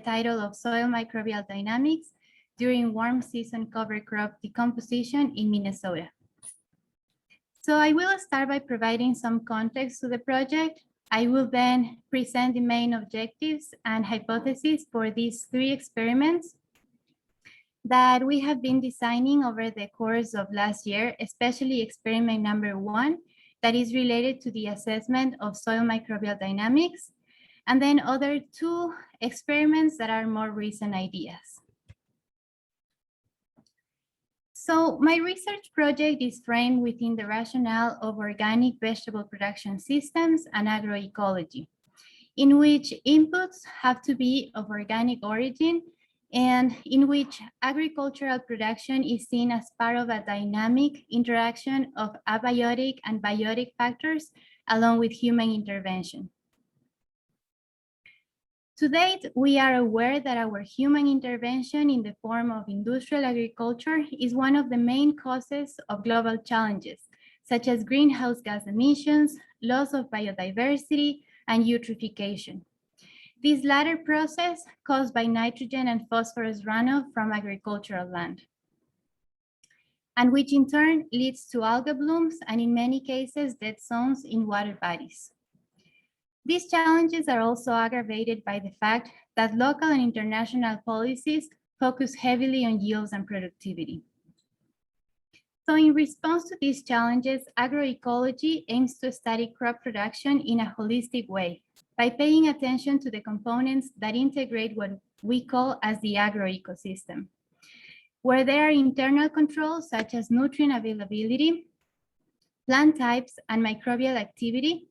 title of Soil Microbial Dynamics during warm season cover crop decomposition in Minnesota. So I will start by providing some context to the project. I will then present the main objectives and hypotheses for these 3 experiments that we have been designing over the course of last year, especially experiment number 1, that is related to the assessment of soil microbial dynamics, and then other 2 experiments that are more recent ideas. So my research project is framed within the rationale of organic vegetable production systems and agroecology, in which inputs have to be of organic origin and in which agricultural production is seen as part of a dynamic interaction of abiotic and biotic factors along with human intervention. To date, we are aware that our human intervention in the form of industrial agriculture is one of the main causes of global challenges, such as greenhouse gas emissions, loss of biodiversity, and eutrophication. This latter process caused by nitrogen and phosphorus runoff from agricultural land, and which in turn leads to algal blooms and in many cases dead zones in water bodies. These challenges are also aggravated by the fact that local and international policies focus heavily on yields and productivity. So in response to these challenges, agroecology aims to study crop production in a holistic way by paying attention to the components that integrate what we call as the agro ecosystem, where there are internal controls such as nutrient availability, plant types, and microbial activity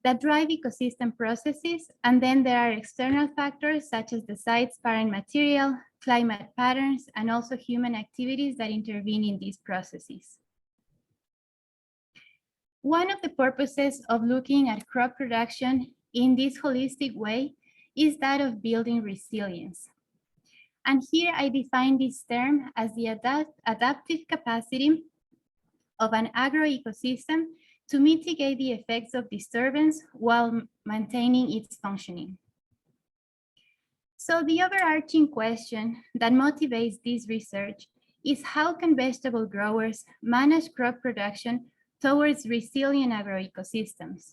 that drive ecosystem processes, and then there are external factors such as the site's parent material, climate patterns, and also human activities that intervene in these processes. One of the purposes of looking at crop production in this holistic way is that of building resilience. And here I define this term as the adaptive capacity of an agroecosystem to mitigate the effects of disturbance while maintaining its functioning. So the overarching question that motivates this research is how can vegetable growers manage crop production towards resilient agroecosystems?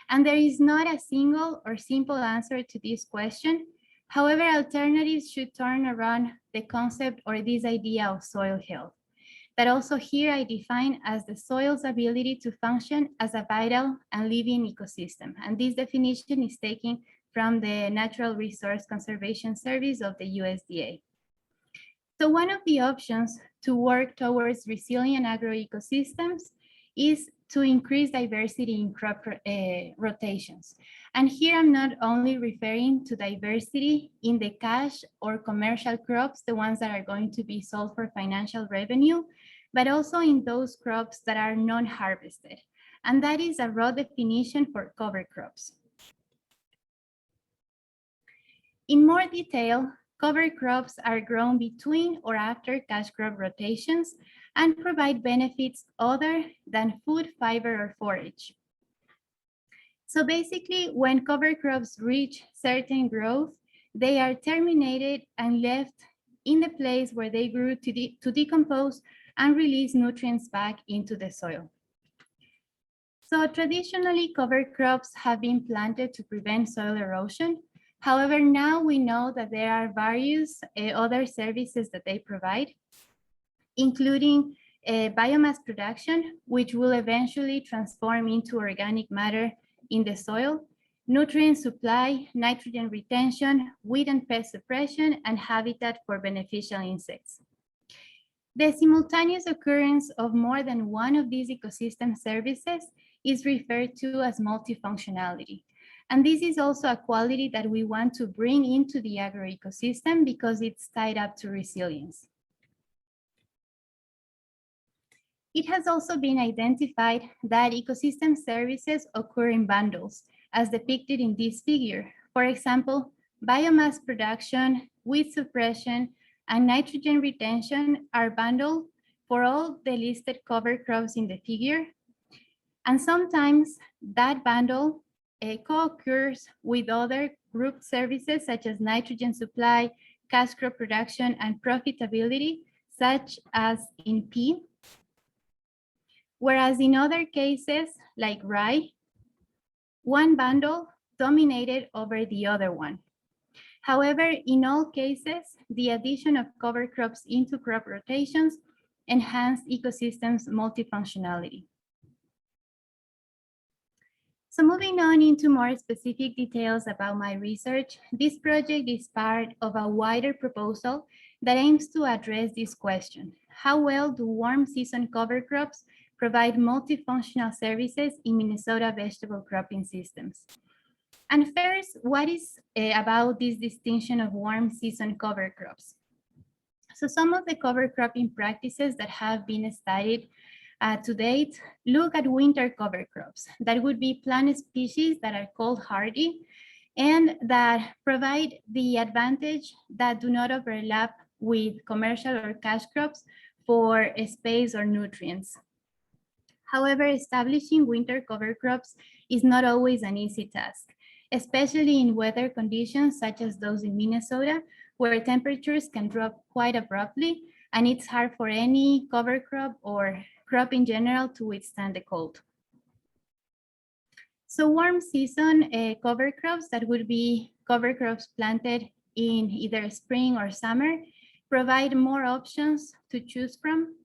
And there is not a single or simple answer to this question. However, alternatives should turn around the concept or this idea of soil health, that also here I define as the soil's ability to function as a vital and living ecosystem. And this definition is taken from the Natural Resource Conservation Service of the USDA. So one of the options to work towards resilient agroecosystems is to increase diversity in crop rotations. And here I'm not only referring to diversity in the cash or commercial crops, the ones that are going to be sold for financial revenue, but also in those crops that are non-harvested. And that is a raw definition for cover crops. In more detail, cover crops are grown between or after cash crop rotations and provide benefits other than food, fiber, or forage. So basically, when cover crops reach certain growth, they are terminated and left in the place where they grew to decompose and release nutrients back into the soil. So traditionally, cover crops have been planted to prevent soil erosion. However, now we know that there are various other services that they provide, including biomass production, which will eventually transform into organic matter in the soil, nutrient supply, nitrogen retention, weed and pest suppression, and habitat for beneficial insects. The simultaneous occurrence of more than one of these ecosystem services is referred to as multifunctionality. And this is also a quality that we want to bring into the agroecosystem because it's tied up to resilience. It has also been identified that ecosystem services occur in bundles, as depicted in this figure. For example, biomass production, weed suppression, and nitrogen retention are bundled for all the listed cover crops in the figure. And sometimes that bundle co-occurs with other group services such as nitrogen supply, cash crop production, and profitability, such as in P. Whereas in other cases, like rye, one bundle dominated over the other one. However, in all cases, the addition of cover crops into crop rotations enhanced ecosystems' multifunctionality. So moving on into more specific details about my research, this project is part of a wider proposal that aims to address this question. How well do warm season cover crops provide multifunctional services in Minnesota vegetable cropping systems? And first, what is about this distinction of warm season cover crops? So some of the cover cropping practices that have been studied to date look at winter cover crops. That would be plant species that are cold hardy and that provide the advantage that do not overlap with commercial or cash crops for space or nutrients. However, establishing winter cover crops is not always an easy task, especially in weather conditions such as those in Minnesota, where temperatures can drop quite abruptly, and it's hard for any cover crop or crop in general to withstand the cold. So warm season cover crops, that would be cover crops planted in either spring or summer, provide more options to choose from.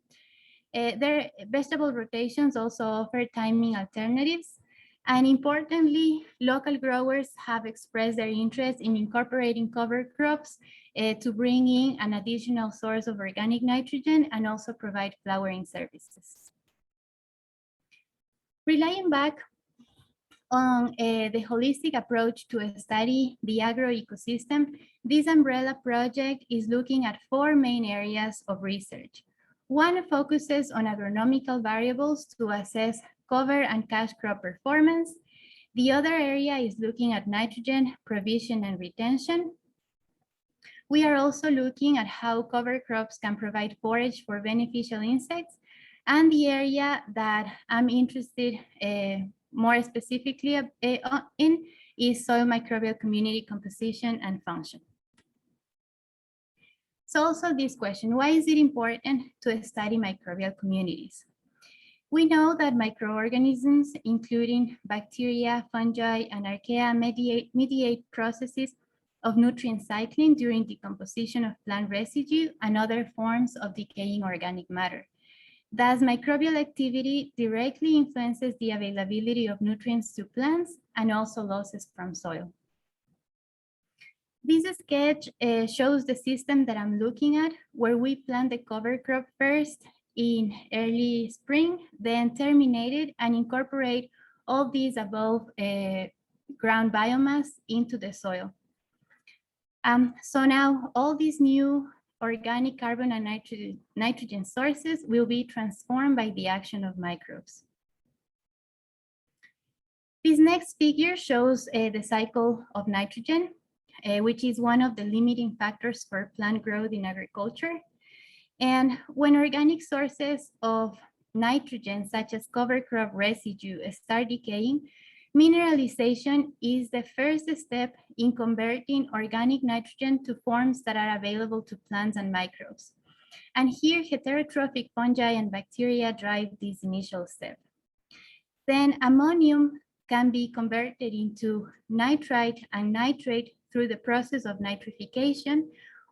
Their vegetable rotations also offer timing alternatives. And importantly, local growers have expressed their interest in incorporating cover crops to bring in an additional source of organic nitrogen and also provide flowering services. Relying back on the holistic approach to study the agro ecosystem, this umbrella project is looking at 4 main areas of research. One focuses on agronomical variables to assess cover and cash crop performance. The other area is looking at nitrogen provision and retention. We are also looking at how cover crops can provide forage for beneficial insects. And the area that I'm interested more specifically in is soil microbial community composition and function. So also this question, why is it important to study microbial communities? We know that microorganisms, including bacteria, fungi, and archaea, mediate processes of nutrient cycling during decomposition of plant residue and other forms of decaying organic matter. Thus, microbial activity directly influences the availability of nutrients to plants and also losses from soil. This sketch shows the system that I'm looking at, where we plant the cover crop first in early spring, then terminate it and incorporate all these above ground biomass into the soil. So now all these new organic carbon and nitrogen sources will be transformed by the action of microbes. This next figure shows the cycle of nitrogen, which is one of the limiting factors for plant growth in agriculture. And when organic sources of nitrogen, such as cover crop residue, start decaying, mineralization is the first step in converting organic nitrogen to forms that are available to plants and microbes. And here, heterotrophic fungi and bacteria drive this initial step. Then ammonium can be converted into nitrite and nitrate through the process of nitrification,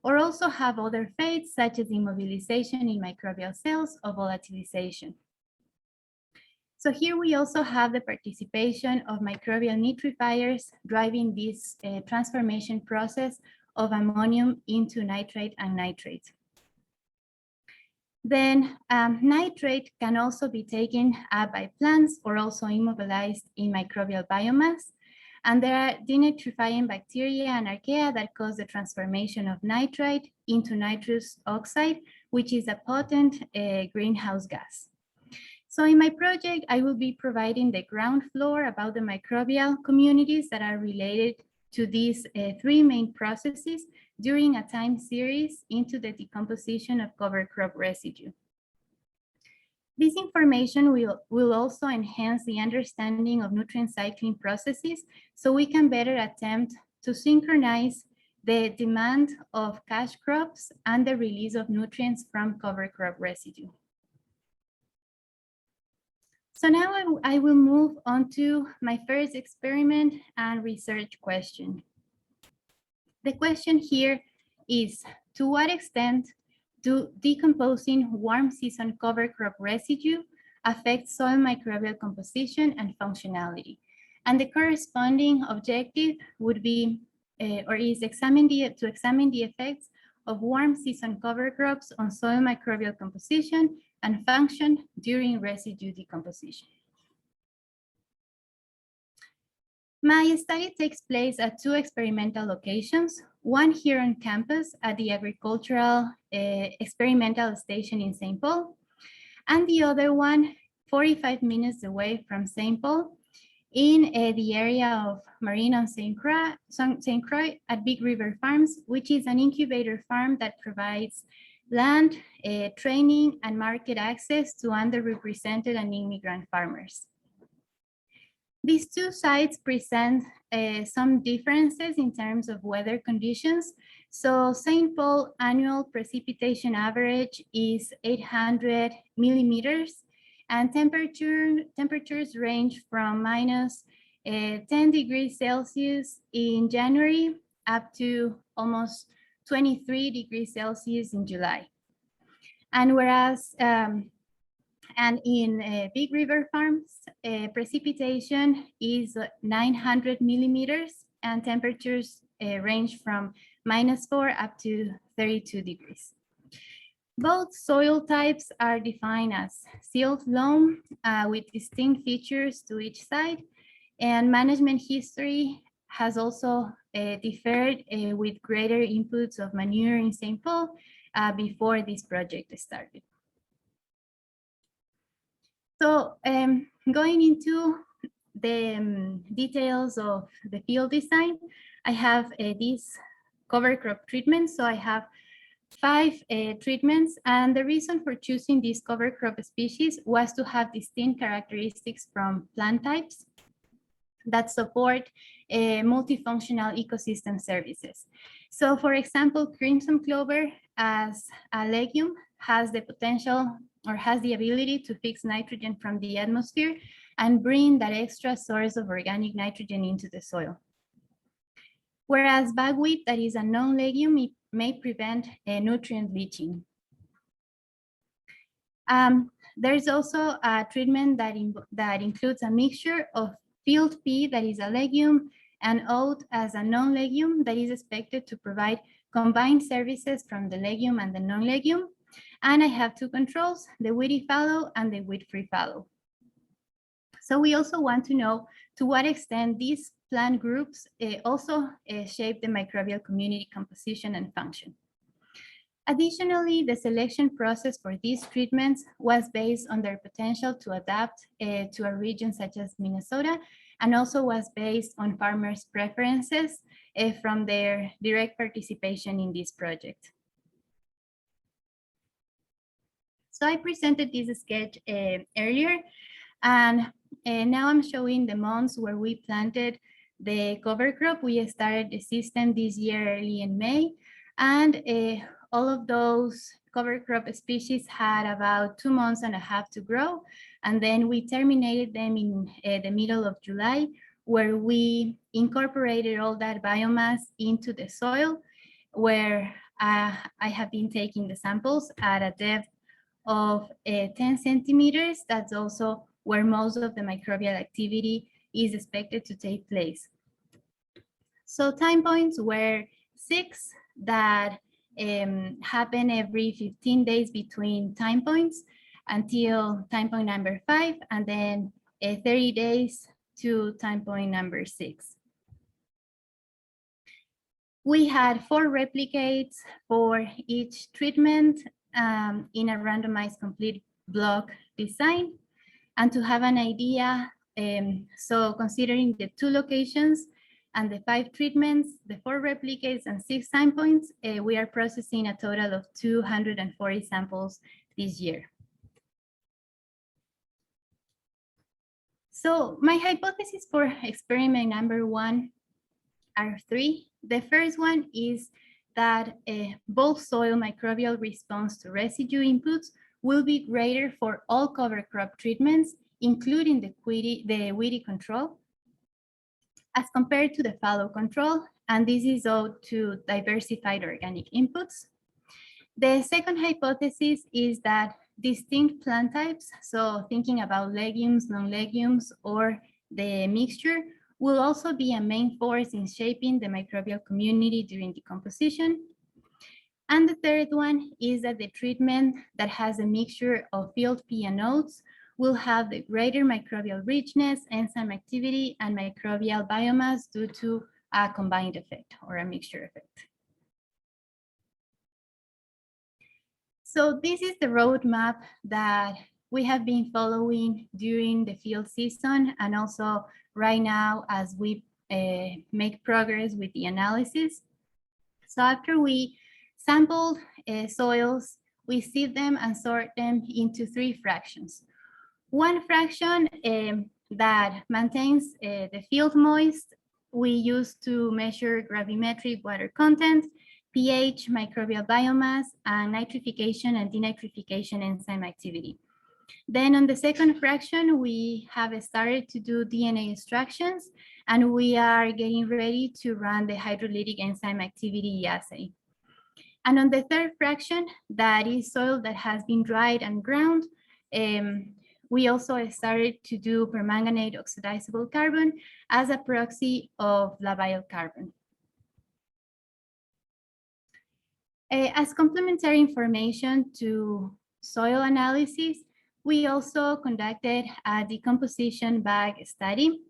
or also have other fates such as immobilization in microbial cells or volatilization. So here we also have the participation of microbial nitrifiers driving this transformation process of ammonium into nitrate and nitrate. Then nitrate can also be taken up by plants or also immobilized in microbial biomass. And there are denitrifying bacteria and archaea that cause the transformation of nitrite into nitrous oxide, which is a potent greenhouse gas. So in my project, I will be providing the ground floor about the microbial communities that are related to these 3 main processes during a time series into the decomposition of cover crop residue. This information will also enhance the understanding of nutrient cycling processes so we can better attempt to synchronize the demand of cash crops and the release of nutrients from cover crop residue. So now I will move on to my first experiment and research question. The question here is, to what extent do decomposing warm season cover crop residue affect soil microbial composition and functionality? And the corresponding objective would be, is to examine the effects of warm season cover crops on soil microbial composition and function during residue decomposition. My study takes place at two experimental locations, one here on campus at the Agricultural Experimental Station in St. Paul, and the other one 45 minutes away from St. Paul in the area of Marine on St. Croix at Big River Farms, which is an incubator farm that provides land, training, and market access to underrepresented and immigrant farmers. These two sites present some differences in terms of weather conditions. So St. Paul annual precipitation average is 800 millimeters, and temperatures range from minus 10 degrees Celsius in January up to almost 23 degrees Celsius in July. And whereas and in Big River Farms, precipitation is 900 millimeters and temperatures range from -4 up to 32 degrees. Both soil types are defined as silt loam with distinct features to each side, and management history has also differed with greater inputs of manure in St. Paul before this project started. So going into the details of the field design, I have these cover crop treatments. So I have 5 treatments, and the reason for choosing these cover crop species was to have distinct characteristics from plant types that support multifunctional ecosystem services. So for example, crimson clover as a legume has the potential or has the ability to fix nitrogen from the atmosphere and bring that extra source of organic nitrogen into the soil. Whereas buckwheat, that is a non-legume, it may prevent nutrient leaching. There's also a treatment that includes a mixture of field pea, that is a legume, and oat as a non-legume that is expected to provide combined services from the legume and the non-legume. And I have 2 controls, the weedy fallow and the weed-free fallow. So we also want to know to what extent these plant groups also shape the microbial community composition and function. Additionally, the selection process for these treatments was based on their potential to adapt to a region such as Minnesota, and also was based on farmers' preferences from their direct participation in this project. So I presented this sketch earlier, and now I'm showing the months where we planted the cover crop. We started the system this year early in May, and all of those cover crop species had about 2.5 months to grow, and then we terminated them in the middle of July, where we incorporated all that biomass into the soil, where I have been taking the samples at a depth of 10 centimeters. That's also where most of the microbial activity is expected to take place. So time points were 6 that happen every 15 days between time points until time point number 5, and then 30 days to time point number 6. We had 4 replicates for each treatment in a randomized complete block design. And to have an idea, so considering the 2 locations and the 5 treatments, the 4 replicates and 6 time points, we are processing a total of 240 samples this year. So my hypothesis for experiment number 1 are three. The first one is that both soil microbial response to residue inputs will be greater for all cover crop treatments, including the weedy control, as compared to the fallow control, and this is owed to diversified organic inputs. The second hypothesis is that distinct plant types, so thinking about legumes, non-legumes, or the mixture, will also be a main force in shaping the microbial community during decomposition. And the third one is that the treatment that has a mixture of field P and oats will have the greater microbial richness, enzyme activity, and microbial biomass due to a combined effect or a mixture effect. So this is the roadmap that we have been following during the field season and also right now as we make progress with the analysis. So after we sampled soils, we sieve them and sort them into three fractions. One fraction that maintains the field moist, we use to measure gravimetric water content, pH, microbial biomass, and nitrification and denitrification enzyme activity. Then on the second fraction, we have started to do DNA extractions, and we are getting ready to run the hydrolytic enzyme activity assay. And on the third fraction, that is soil that has been dried and ground, we also started to do permanganate oxidizable carbon as a proxy of labile carbon. As complementary information to soil analysis, we also conducted a decomposition bag study.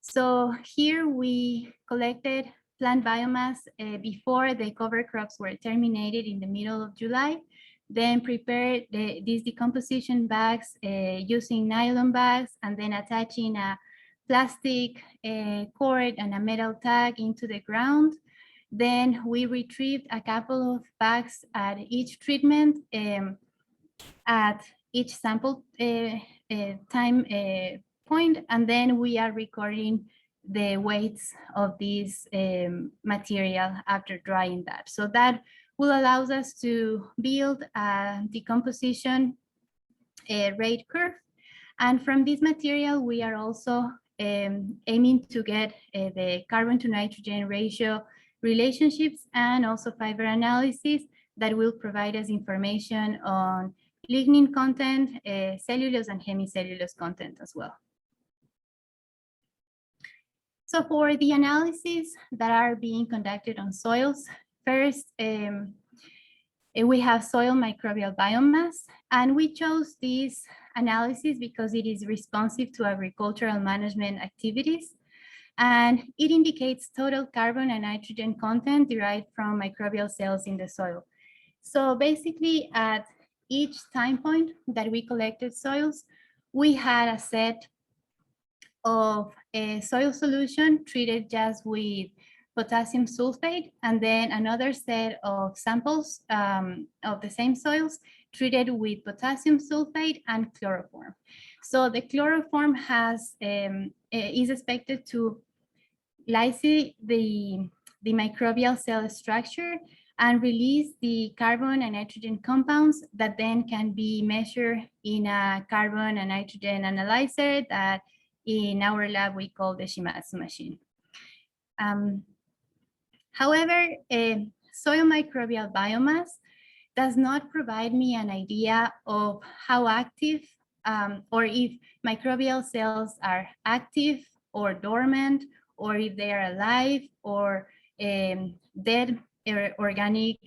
So here we collected plant biomass before the cover crops were terminated in the middle of July, then prepared these decomposition bags using nylon bags and then attaching a plastic cord and a metal tag into the ground. Then we retrieved a couple of bags at each treatment at each sample time point, and then we are recording the weights of this material after drying that. So that will allow us to build a decomposition rate curve. And from this material, we are also aiming to get the carbon to nitrogen ratio relationships and also fiber analysis that will provide us information on lignin content, cellulose and hemicellulose content as well. So for the analysis that are being conducted on soils, first, we have soil microbial biomass, and we chose this analysis because it is responsive to agricultural management activities, and it indicates total carbon and nitrogen content derived from microbial cells in the soil. So basically, at each time point that we collected soils, we had a set of a soil solution treated just with potassium sulfate, and then another set of samples of the same soils treated with potassium sulfate and chloroform. So the chloroform has is expected to lysate the microbial cell structure and release the carbon and nitrogen compounds that then can be measured in a carbon and nitrogen analyzer that in our lab we call the Shimatsu machine. However, soil microbial biomass does not provide me an idea of how active or if microbial cells are active or dormant, or if they are alive or dead organic,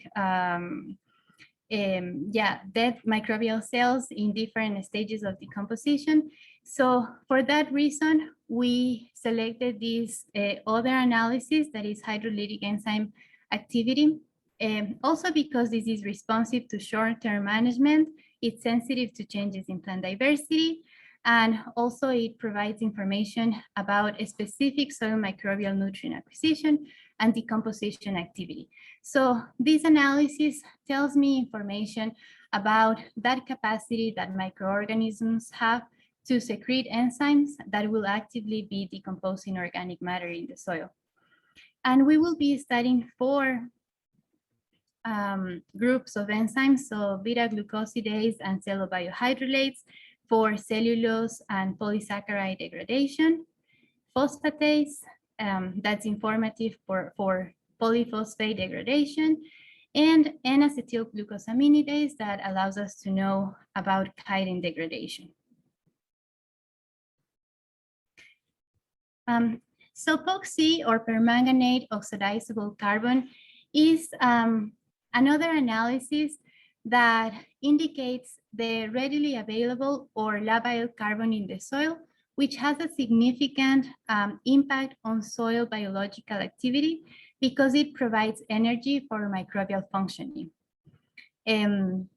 dead microbial cells in different stages of decomposition. So for that reason, we selected this other analysis that is hydrolytic enzyme activity. Also because this is responsive to short-term management, it's sensitive to changes in plant diversity, and also it provides information about a specific soil microbial nutrient acquisition and decomposition activity. So this analysis tells me information about that capacity that microorganisms have to secrete enzymes that will actively be decomposing organic matter in the soil. And we will be studying four groups of enzymes, so beta-glucosidase and cellobiohydrolates for cellulose and polysaccharide degradation, phosphatase, that's informative for polyphosphate degradation, and N-acetylglucosaminidase that allows us to know about chitin degradation. So POC, or permanganate oxidizable carbon, is another analysis that indicates the readily available or labile carbon in the soil, which has a significant impact on soil biological activity because it provides energy for microbial functioning. And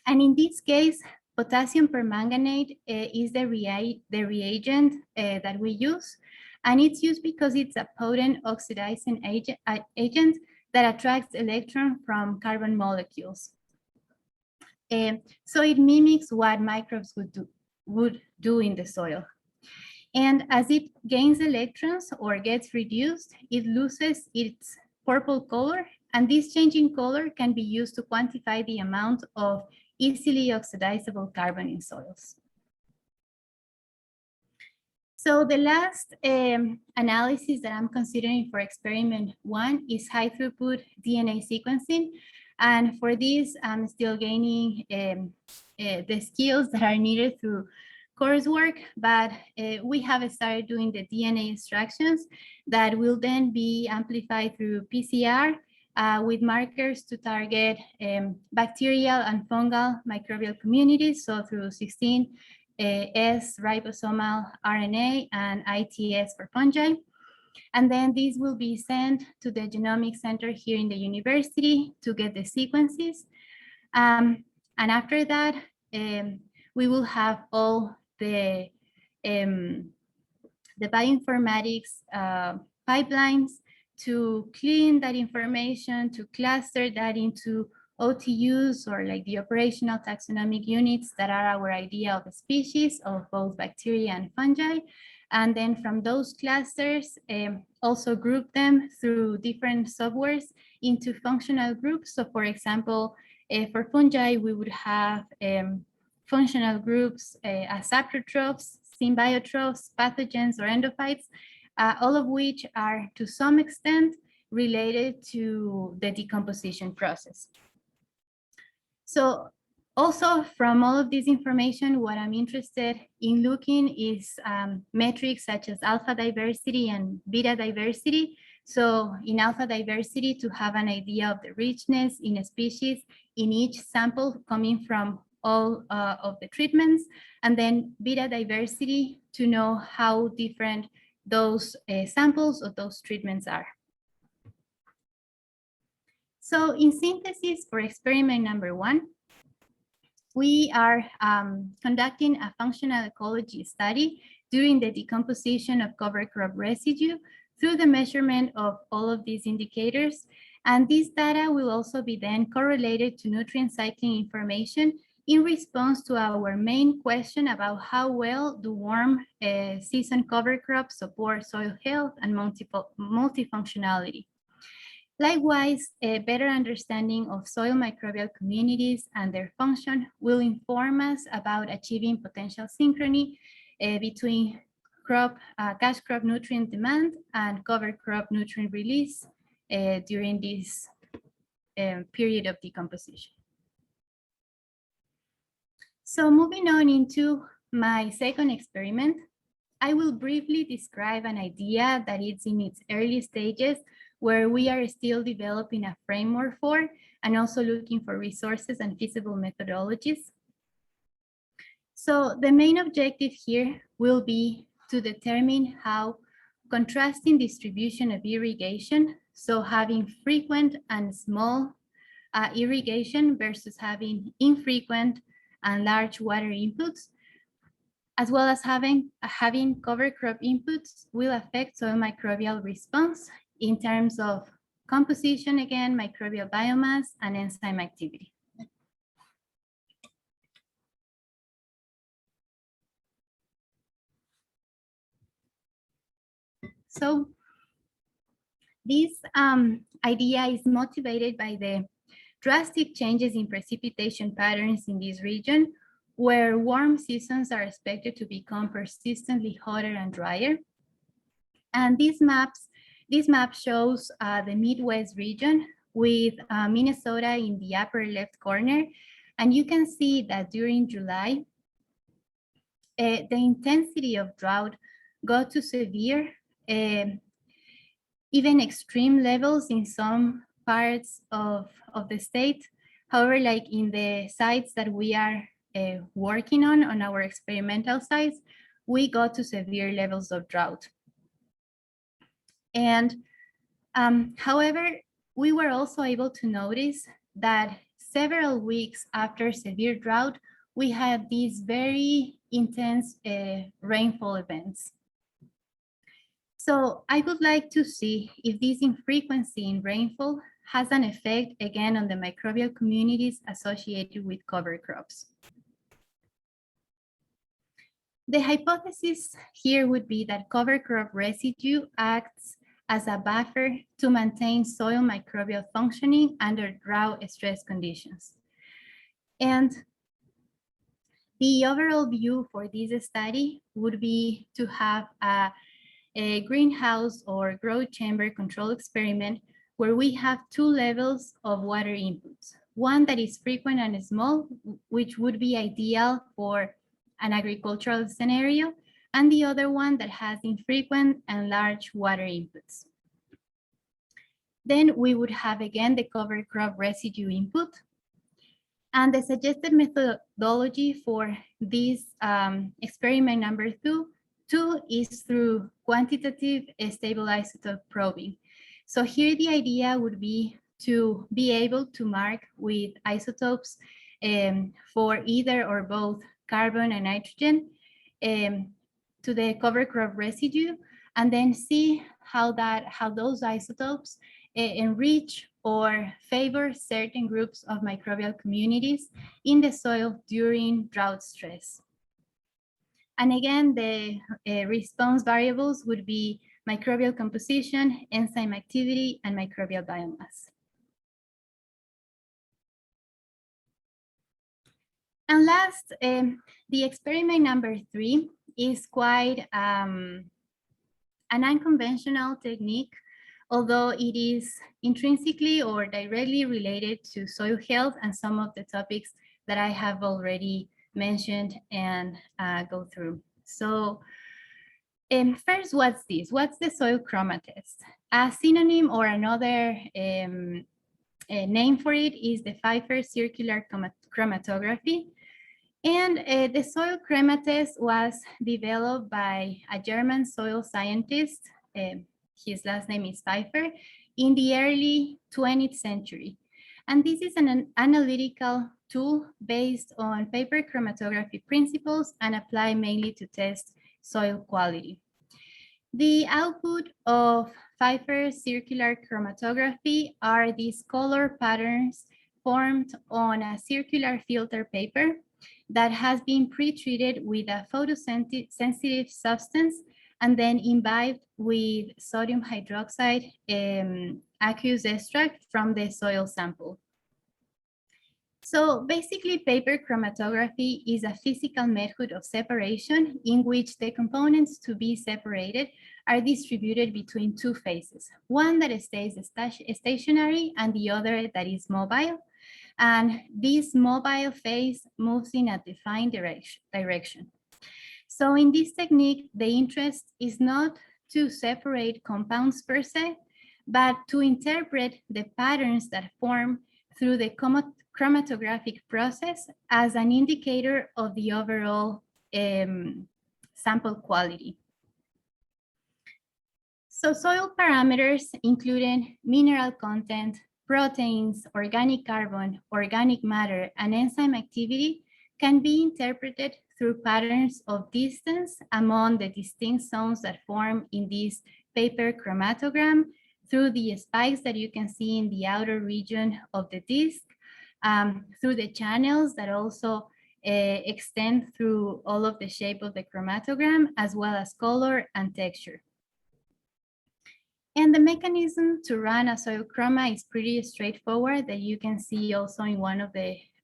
in this case, potassium permanganate is the reagent that we use. And it's used because it's a potent oxidizing agent that attracts electrons from carbon molecules. So it mimics what microbes would do in the soil. And as it gains electrons or gets reduced, it loses its purple color. And this change in color can be used to quantify the amount of easily oxidizable carbon in soils. So the last analysis that I'm considering for experiment 1 is high throughput DNA sequencing. And for this, I'm still gaining the skills that are needed through coursework, but we have started doing the DNA extractions that will then be amplified through PCR with markers to target bacterial and fungal microbial communities, so through 16S ribosomal RNA and ITS for fungi. And then these will be sent to the Genomic Center here in the university to get the sequences. And after that, we will have all the bioinformatics pipelines to clean that information, to cluster that into OTUs, or like the operational taxonomic units that are our idea of a species of both bacteria and fungi. And then from those clusters, also group them through different softwares into functional groups. So for example, for fungi, we would have functional groups as saprotrophs, symbiotrophs, pathogens, or endophytes, all of which are to some extent related to the decomposition process. So also from all of this information, what I'm interested in looking is metrics such as alpha diversity and beta diversity. So in alpha diversity, to have an idea of the richness in a species in each sample coming from all of the treatments, and then beta diversity to know how different those samples of those treatments are. So in synthesis for experiment number 1, we are conducting a functional ecology study during the decomposition of cover crop residue through the measurement of all of these indicators. And this data will also be then correlated to nutrient cycling information in response to our main question about how well do warm season cover crops support soil health and multifunctionality. Likewise, a better understanding of soil microbial communities and their function will inform us about achieving potential synchrony between cash crop nutrient demand and cover crop nutrient release during this period of decomposition. So moving on into my second experiment, I will briefly describe an idea that is in its early stages, where we are still developing a framework for, and also looking for resources and feasible methodologies. So the main objective here will be to determine how contrasting distribution of irrigation, so having frequent and small irrigation versus having infrequent and large water inputs, as well as having cover crop inputs, will affect soil microbial response in terms of composition, again, microbial biomass, and enzyme activity. So This idea is motivated by the drastic changes in precipitation patterns in this region, where warm seasons are expected to become persistently hotter and drier. And this map shows the Midwest region with Minnesota in the upper left corner. And you can see that during July, the intensity of drought got to severe, even extreme levels in some parts of the state. However, like in the sites that we are working on our experimental sites, we got to severe levels of drought. And however, we were also able to notice that several weeks after severe drought, we had these very intense rainfall events. So I would like to see if this infrequency in rainfall has an effect again on the microbial communities associated with cover crops. The hypothesis here would be that cover crop residue acts as a buffer to maintain soil microbial functioning under drought stress conditions. And the overall view for this study would be to have a greenhouse or growth chamber control experiment where we have two levels of water inputs. One that is frequent and small, which would be ideal for an agricultural scenario, and the other one that has infrequent and large water inputs. Then we would have again the cover crop residue input. And the suggested methodology for this experiment number two is through quantitative stable isotope probing. So here the idea would be to be able to mark with isotopes for either or both carbon and nitrogen to the cover crop residue, and then see how those isotopes enrich or favor certain groups of microbial communities in the soil during drought stress. And again, the response variables would be microbial composition, enzyme activity, and microbial biomass. And last, the experiment number 3 is quite an unconventional technique, although it is intrinsically or directly related to soil health and some of the topics that I have already mentioned and go through. So first, what's this? What's the soil chromatest? A synonym or another name for it is the Pfeiffer circular chromatography. And the soil chromatest was developed by a German soil scientist, his last name is Pfeiffer, in the early 20th century. And this is an analytical tool based on paper chromatography principles and applied mainly to test soil quality. The output of Pfeiffer's circular chromatography are these color patterns formed on a circular filter paper that has been pre-treated with a photosensitive substance and then imbibed with sodium hydroxide aqueous extract from the soil sample. So basically, paper chromatography is a physical method of separation in which the components to be separated are distributed between two phases, one that stays stationary and the other that is mobile. And this mobile phase moves in a defined direction. So in this technique, the interest is not to separate compounds per se, but to interpret the patterns that form through the chromatographic process as an indicator of the overall sample quality. So soil parameters, including mineral content, proteins, organic carbon, organic matter, and enzyme activity, can be interpreted through patterns of distance among the distinct zones that form in this paper chromatogram, through the spikes that you can see in the outer region of the disc, through the channels that also extend through all of the shape of the chromatogram, as well as color and texture. And the mechanism to run a soil chroma is pretty straightforward, that you can see also in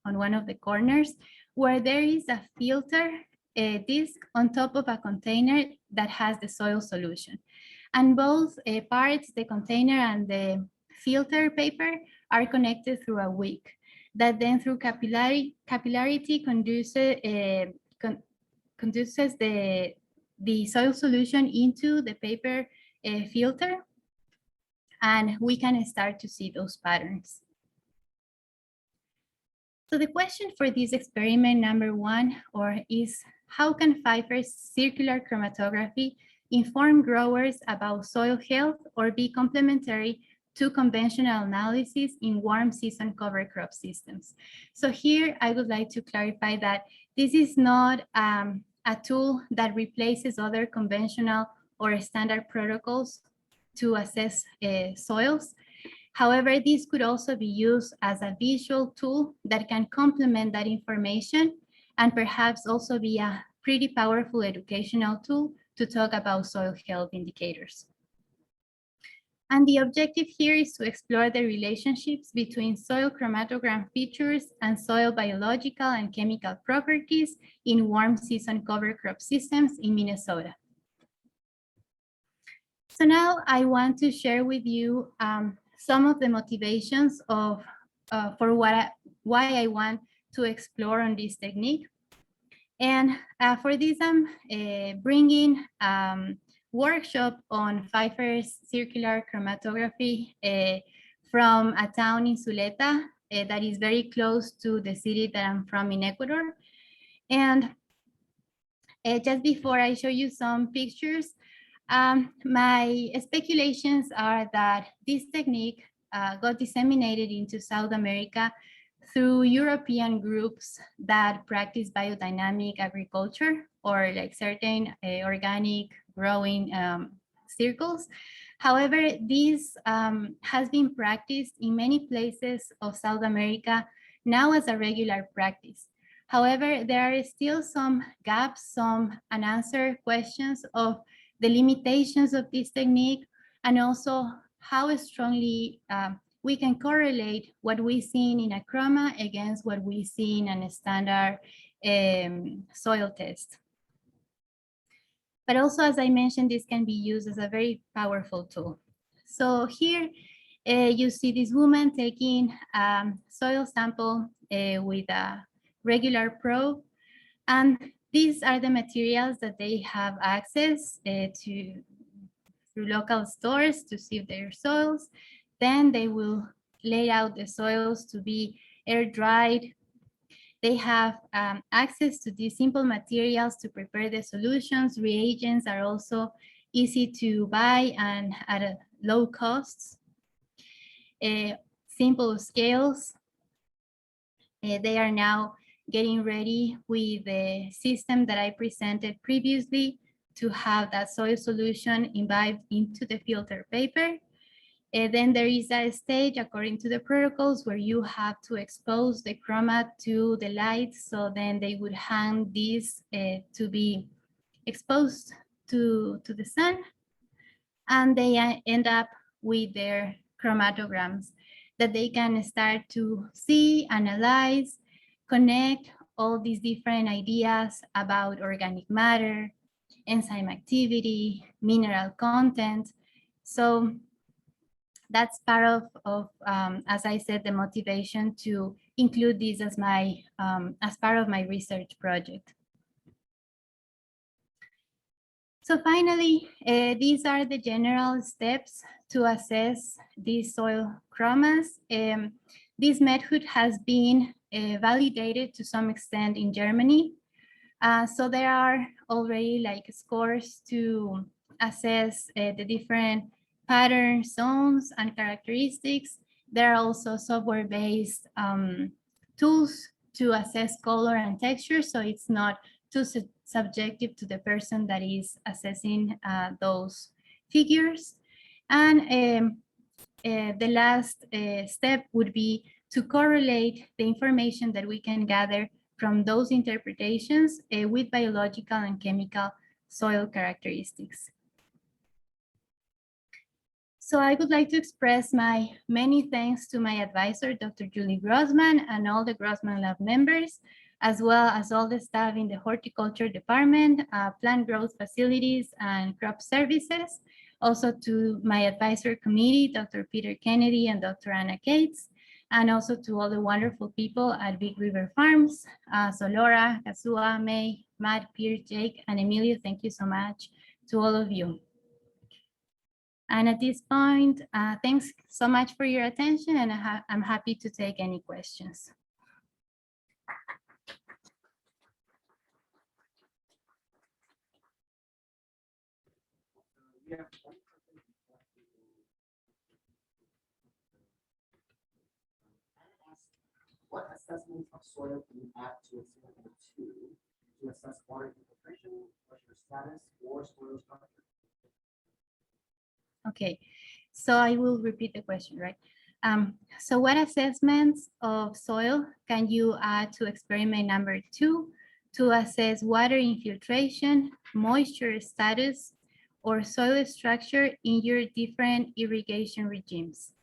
on one of the corners, where there is a filter disc on top of a container that has the soil solution. And both parts, the container and the filter paper, are connected through a wick that then through capillarity conduces the soil solution into the paper filter, and we can start to see those patterns. So the question for this experiment number one is how can Pfeiffer's circular chromatography inform growers about soil health or be complementary to conventional analysis in warm season cover crop systems? So here I would like to clarify that this is not a tool that replaces other conventional or standard protocols to assess soils. However, this could also be used as a visual tool that can complement that information and perhaps also be a pretty powerful educational tool to talk about soil health indicators. And the objective here is to explore the relationships between soil chromatogram features and soil biological and chemical properties in warm season cover crop systems in Minnesota. So now I want to share with you some of the motivations for why I want to explore on this technique. And for this, I'm bringing workshop on Pfeiffer's circular chromatography from a town in Zuleta that is very close to the city that I'm from in Ecuador. And just before I show you some pictures, my speculations are that this technique got disseminated into South America through European groups that practice biodynamic agriculture or like certain organic growing circles. However, this has been practiced in many places of South America now as a regular practice. However, there are still some gaps, some unanswered questions of the limitations of this technique, and also how strongly we can correlate what we see in a chroma against what we see in a standard soil test. But also, as I mentioned, this can be used as a very powerful tool. So here you see this woman taking soil sample with a regular probe, and these are the materials that they have access to through local stores to sieve their soils. Then they will lay out the soils to be air dried. They have access to these simple materials to prepare the solutions. Reagents are also easy to buy and at a low costs. Simple scales. They are now getting ready with the system that I presented previously to have that soil solution imbibed into the filter paper. Then there is a stage according to the protocols where you have to expose the chroma to the light. So then they would hang these to be exposed to the sun. And they end up with their chromatograms that they can start to see, analyze, connect all these different ideas about organic matter, enzyme activity, mineral content. So that's part of as I said, the motivation to include this as as part of my research project. So finally, these are the general steps to assess these soil chromas. This method has been validated to some extent in Germany. So there are already like scores to assess the different patterns, zones, and characteristics. There are also software-based tools to assess color and texture, so it's not too subjective to the person that is assessing those figures. And the last step would be to correlate the information that we can gather from those interpretations with biological and chemical soil characteristics. So I would like to express my many thanks to my advisor, Dr. Julie Grossman, and all the Grossman Lab members, as well as all the staff in the horticulture department, plant growth facilities, and crop services. Also to my advisory committee, Dr. Peter Kennedy and Dr. Anna Cates, and also to all the wonderful people at Big River Farms. So Laura, Kazua, May, Matt, Pierre, Jake, and Emilio, thank you so much to all of you. And at this point, thanks so much for your attention, and I'm happy to take any questions. What assessments of soil can you add to example 2 to assess water infiltration, moisture status, or soil structure? Okay, so I will repeat the question, right? So what assessments of soil can you add to experiment number 2 to assess water infiltration, moisture status, or soil structure in your different irrigation regimes?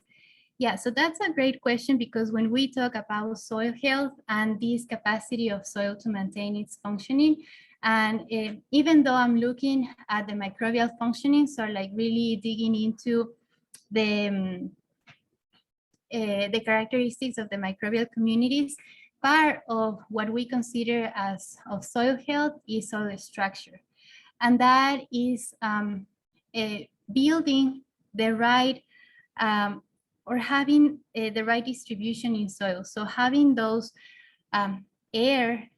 Yeah, so that's a great question, because when we talk about soil health and this capacity of soil to maintain its functioning, and even though I'm looking at the microbial functioning, so like really digging into the characteristics of the microbial communities, part of what we consider as of soil health is soil structure. And that is building the right or having the right distribution in soil. So having those air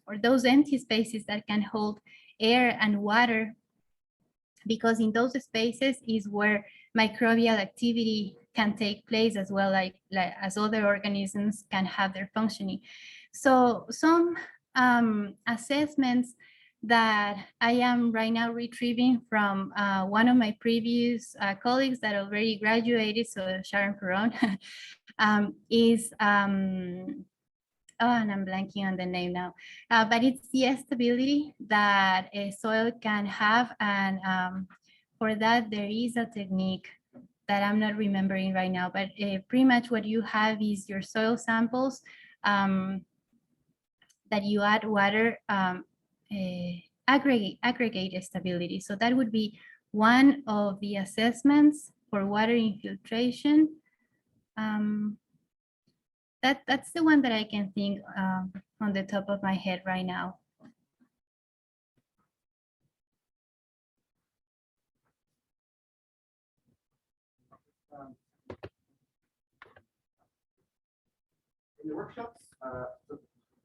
or those empty spaces that can hold air and water, because in those spaces is where microbial activity can take place, as well like as other organisms can have their functioning. So some assessments that I am right now retrieving from one of my previous colleagues that already graduated, so Sharon Perron, is oh, and I'm blanking on the name now, but it's the stability that a soil can have. And for that, there is a technique that I'm not remembering right now, but pretty much what you have is your soil samples that you add water, aggregate stability. So that would be one of the assessments for water infiltration. That's the one that I can think on the top of my head right now. In the workshops, so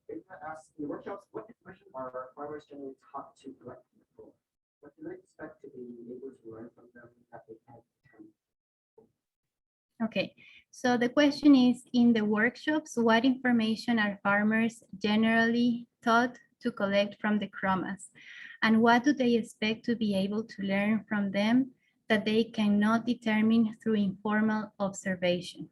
if I ask in the workshops, what information are farmers generally taught to collect from the soil? What do they expect to be able to learn from them that they can't determine? Okay, so the question is, in the workshops, what information are farmers generally taught to collect from the chromas? And what do they expect to be able to learn from them that they cannot determine through informal observation?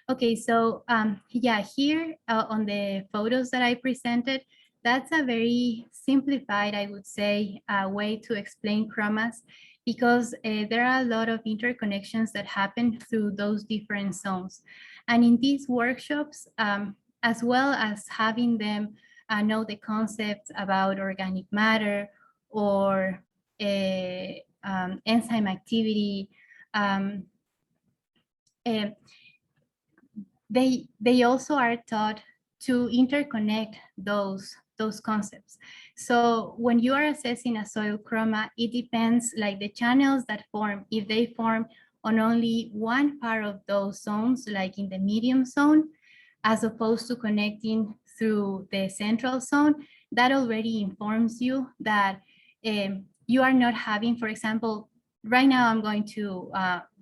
Okay, so yeah, here on the photos that I presented, that's a very simplified, I would say, way to explain chromas, because there are a lot of interconnections that happen through those different zones. And in these workshops, as well as having them know the concepts about organic matter or enzyme activity, they also are taught to interconnect those concepts. So when you are assessing a soil chroma, it depends, like the channels that form, if they form on only one part of those zones, like in the medium zone, as opposed to connecting through the central zone, that already informs you that you are not having, for example, right now I'm going to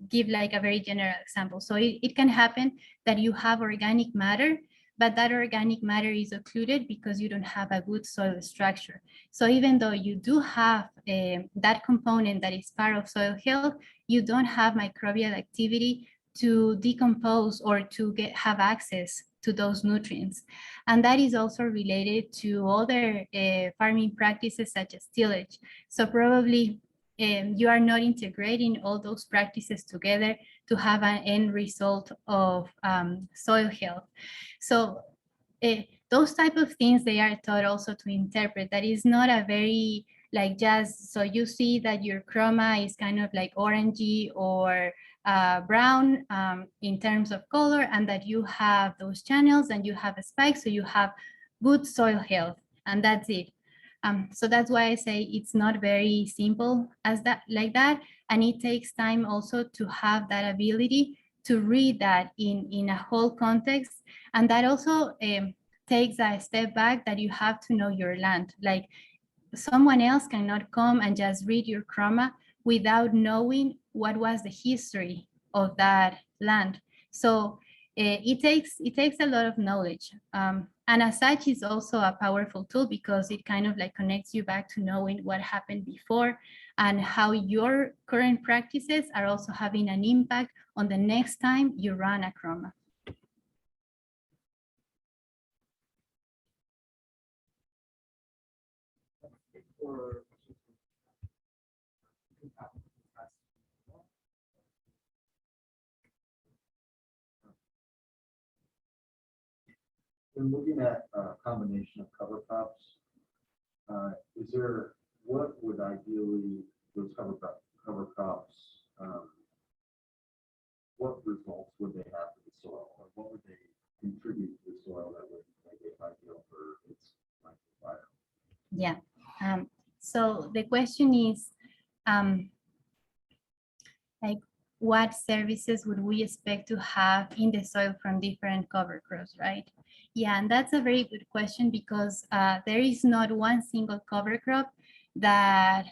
give like a very general example. So it can happen that you have organic matter, but that organic matter is occluded because you don't have a good soil structure. So even though you do have that component that is part of soil health, you don't have microbial activity to decompose or to have access to those nutrients. And that is also related to other farming practices such as tillage. So probably you are not integrating all those practices together to have an end result of soil health. So those type of things, they are taught also to interpret. That is not a very like just, so you see that your chroma is kind of like orangey or brown in terms of color, and that you have those channels and you have a spike, so you have good soil health, and that's it. So that's why I say it's not very simple as that, like that, and it takes time also to have that ability to read that in a whole context, and that also takes a step back, that you have to know your land. Like someone else cannot come and just read your chroma without knowing what was the history of that land. So it takes a lot of knowledge. And as such, it's also a powerful tool because it kind of like connects you back to knowing what happened before and how your current practices are also having an impact on the next time you run a chroma. Or when looking at a combination of cover crops, is there, what would ideally those cover crops, what results would they have to the soil, or what would they contribute to the soil that would make it ideal for its microbiome? Yeah. So the question is, like, what services would we expect to have in the soil from different cover crops, right? Yeah, and that's a very good question because there is not one single cover crop that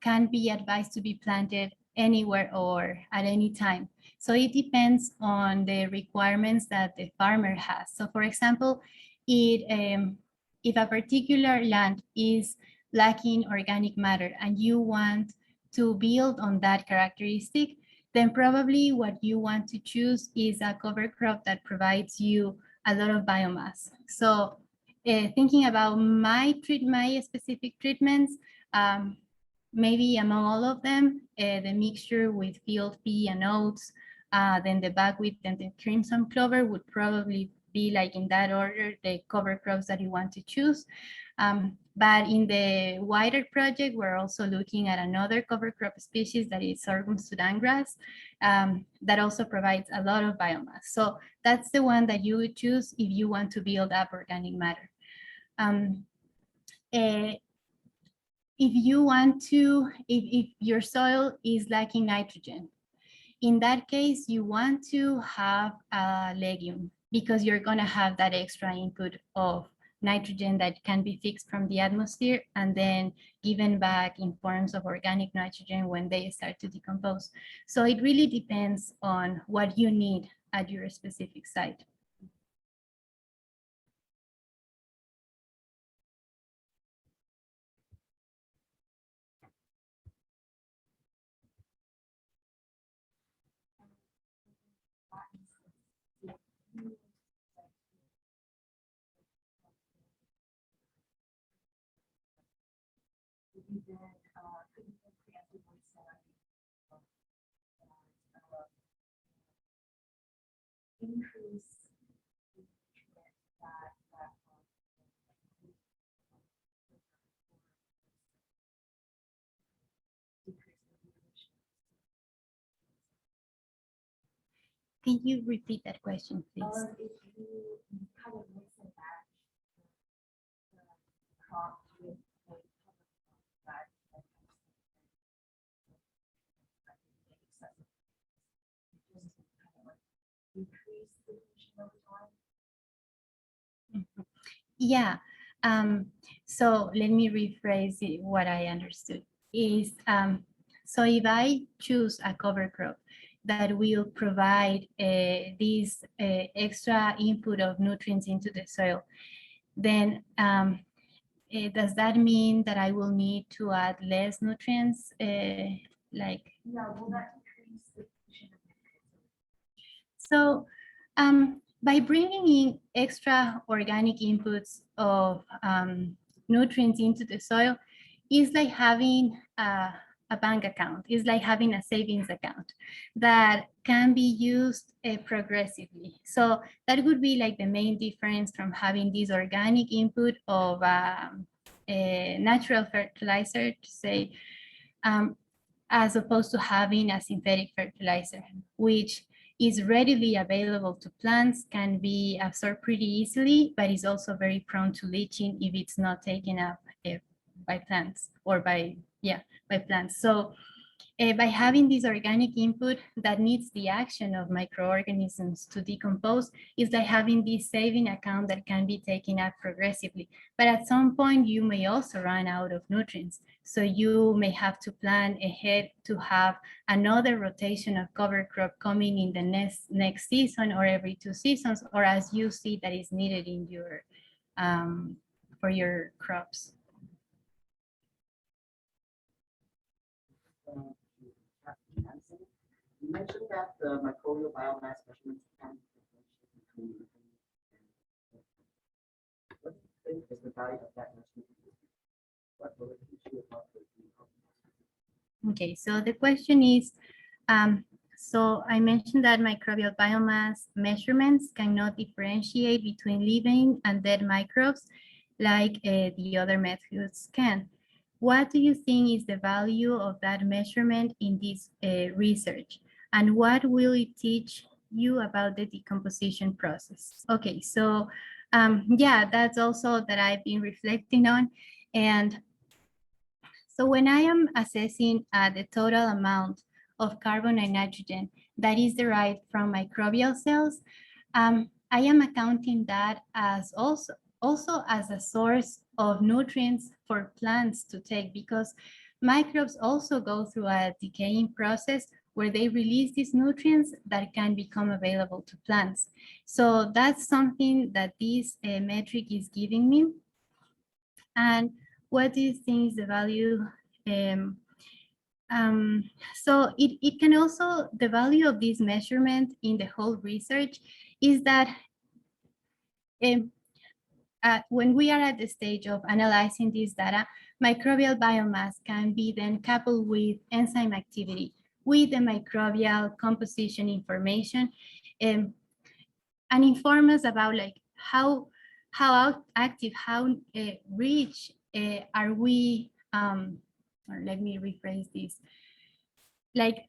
can be advised to be planted anywhere or at any time. So it depends on the requirements that the farmer has. So for example, if a particular land is lacking organic matter and you want to build on that characteristic, then probably what you want to choose is a cover crop that provides you a lot of biomass. So thinking about my specific treatments, maybe among all of them, the mixture with field pea and oats, then the buckwheat and the crimson clover would probably be like in that order, the cover crops that you want to choose. But in the wider project, we're also looking at another cover crop species that is sorghum Sudan grass that also provides a lot of biomass. So that's the one that you would choose if you want to build up organic matter. If you want to, if your soil is lacking nitrogen, in that case, you want to have a legume because you're going to have that extra input of nitrogen that can be fixed from the atmosphere and then given back in forms of organic nitrogen when they start to decompose. So it really depends on what you need at your specific site. Increase Can you repeat that question, please? if you kind of mix and match the crop with a that increase the pollution over time. Yeah. So let me rephrase it, what I understood is, so if I choose a cover crop that will provide this extra input of nutrients into the soil, then does that mean that I will need to add less nutrients? Like, Yeah, will that increase the pollution of nutrients? so by bringing in extra organic inputs of nutrients into the soil, is like having a bank account. It's like having a savings account that can be used progressively. So that would be like the main difference from having this organic input of a natural fertilizer, to say, as opposed to having a synthetic fertilizer, which is readily available to plants, can be absorbed pretty easily, but is also very prone to leaching if it's not taken up by plants or by plants. So by having this organic input that needs the action of microorganisms to decompose, is like having this saving account that can be taken up progressively. But at some point, you may also run out of nutrients. So you may have to plan ahead to have another rotation of cover crop coming in the next season, or every 2 seasons, or as you see that is needed in your for your crops. You mentioned that the microbial biomass measurements can differentiate between what do you think is the value of that measurement? What will it teach you about the decomposition? Okay, so the question is, so I mentioned that microbial biomass measurements cannot differentiate between living and dead microbes like the other methods can. What do you think is the value of that measurement in this research? And what will it teach you about the decomposition process? Okay, so yeah, that's also that I've been reflecting on. And so when I am assessing the total amount of carbon and nitrogen that is derived from microbial cells, I am accounting that as also as a source of nutrients for plants to take, because microbes also go through a decaying process where they release these nutrients that can become available to plants. So that's something that this metric is giving me. And what do you think is the value? So it can also, the value of this measurement in the whole research is that when we are at the stage of analyzing this data, microbial biomass can be then coupled with enzyme activity, with the microbial composition information, and inform us about like how active, how rich are we, or let me rephrase this, like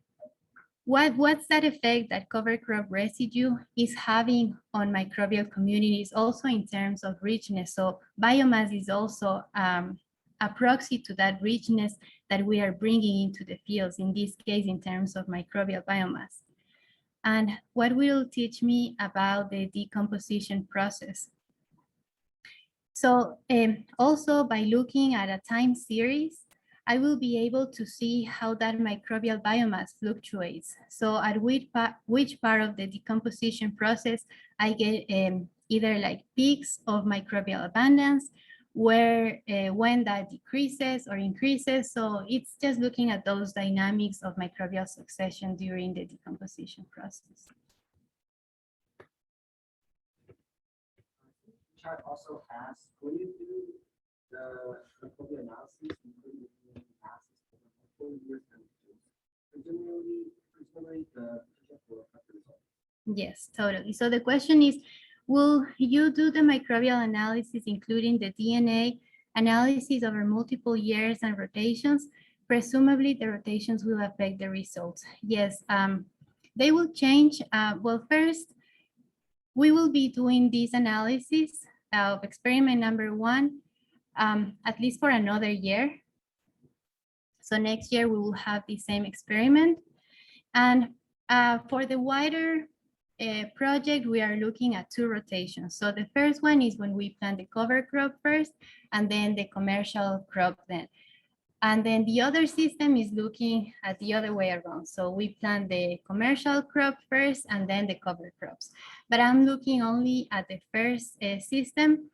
what's that effect that cover crop residue is having on microbial communities, also in terms of richness. So biomass is also a proxy to that richness that we are bringing into the fields, in this case, in terms of microbial biomass. And what will teach me about the decomposition process? So also by looking at a time series, I will be able to see how that microbial biomass fluctuates. So at which part of the decomposition process I get either like peaks of microbial abundance, where when that decreases or increases. So it's just looking at those dynamics of microbial succession during the decomposition process. Chart also asks, will you do the microbial analysis, including the analysis for multiple years and presumably the project will have the results? Yes, totally. So the question is, will you do the microbial analysis, including the DNA analysis over multiple years and rotations? Presumably the rotations will affect the results. Yes, they will change. Well, first, we will be doing this analysis of experiment number 1, at least for another year. So next year we will have the same experiment. And for the wider project, we are looking at 2 rotations. So the first one is when we plant the cover crop first, and then the commercial crop then. And then the other system is looking at the other way around. So we plant the commercial crop first and then the cover crops. But I'm looking only at the first system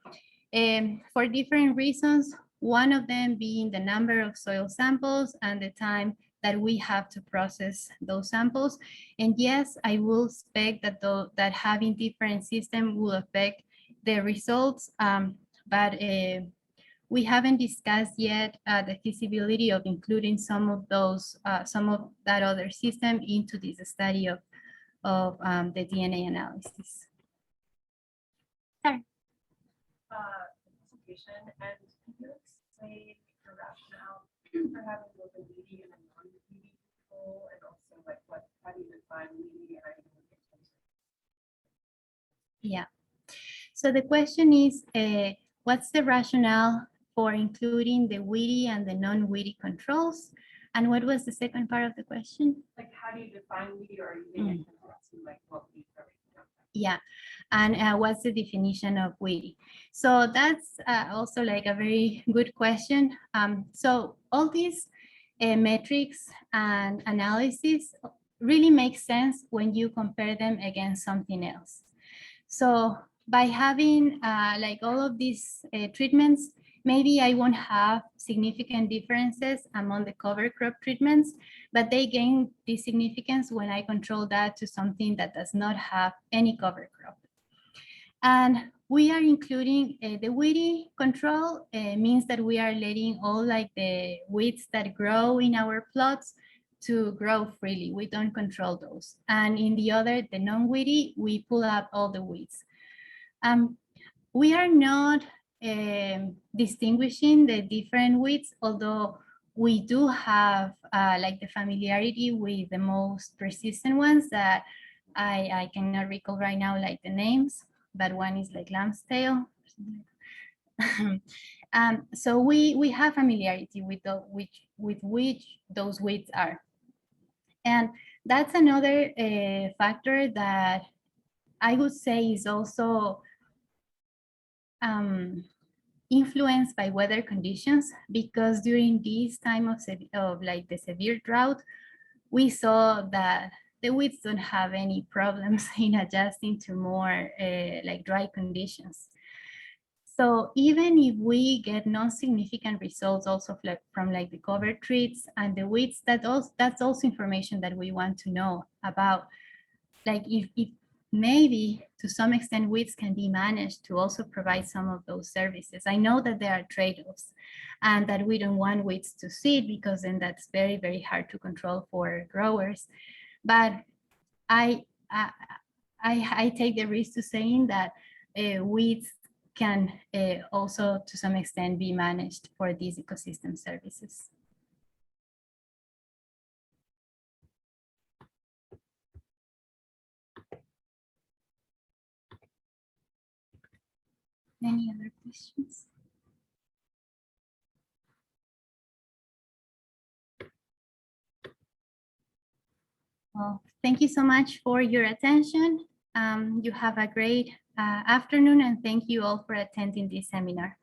for different reasons. One of them being the number of soil samples and the time that we have to process those samples. And yes, I will expect that that having different systems will affect the results, but we haven't discussed yet the feasibility of including some of those, some of that other system into this study of the DNA analysis. Presentation, and can you explain your rationale for having both a weedy and a non-weedy control, and also like how do you define weedy and Yeah. So the question is, what's the rationale for including the weedy and the non-weedy controls? And what was the second part of the question? like how do you define weedy, or are you using it to like what we Yeah, and what's the definition of weedy? So that's also like a very good question. So all these metrics and analysis really make sense when you compare them against something else. So by having like all of these treatments, maybe I won't have significant differences among the cover crop treatments, but they gain this significance when I control that to something that does not have any cover crop. And we are including the weedy control means that we are letting all like the weeds that grow in our plots to grow freely. We don't control those. And in the other, the non-weedy, we pull up all the weeds. We are not distinguishing the different weeds, although we do have like the familiarity with the most persistent ones that I cannot recall right now like the names, but one is like lamb's tail. So we have familiarity with which those weeds are. And that's another factor that I would say is also influenced by weather conditions, because during this time of like the severe drought, we saw that the weeds don't have any problems in adjusting to more like dry conditions. So even if we get non-significant results also from like the cover treats and the weeds, that's also information that we want to know about. Like if maybe to some extent weeds can be managed to also provide some of those services. I know that there are trade-offs and that we don't want weeds to seed because then that's very, very hard to control for growers. But I take the risk to saying that weeds can also to some extent be managed for these ecosystem services. Any other questions? Well, thank you so much for your attention. You have a great afternoon, and thank you all for attending this seminar.